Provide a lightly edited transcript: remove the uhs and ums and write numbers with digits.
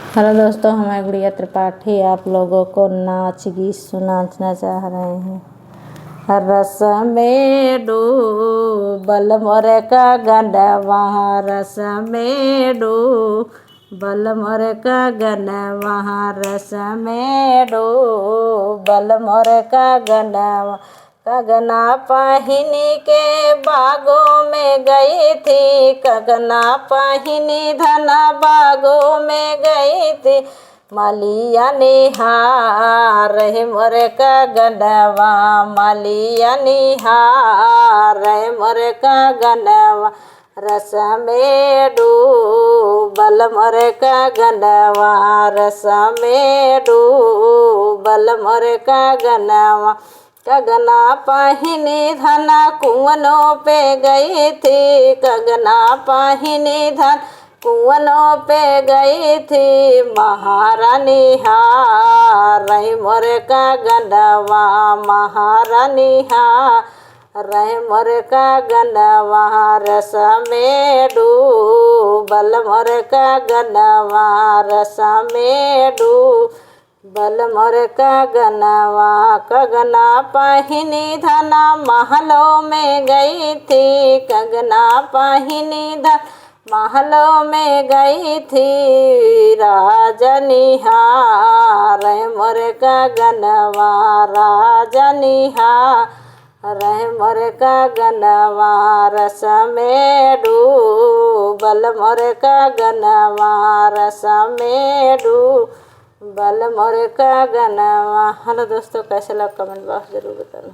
Hello दोस्तों, हमारे गुड़िया त्रिपाठी आप लोगों को नाच गीत सुनाना चाह रहे हैं। रस में डूबल मोर का गनवा, रस में डूबल मोर का गनवा, रस में डूबल मोर का गनवा। कगना पहिनी के बागों में गई थी, कगना पहिनी धना बागों में गई थी। मालिया निहार मोर का गनवा, मालिया निहार मोर का गनवा। रस में डूबल मोर का गनवा, रस में डूबल मोर का गनवा। कगना पहिनी धना कुआनों पे गई थी, कगना पहिनी धन कुआनों पे गई थी। महारानी हार मोर का गनवा, महारानी हार मोर का गनवा। रस में डूबल मोर का गनवा, रस में डूबल मोर का गनवा। कगना पहिनी धना महलों में गई थी, कगना पहिनी धन महलों में गई थी। राजनिहार मोर का गनवा, राजनिहार मोर का गनवा। रस में डूबल मोर का गनवा, रस में डूबल मोर का गनवा। हेलो दोस्तों, कैसे लगा कमेंट बॉक्स जरूर बताना।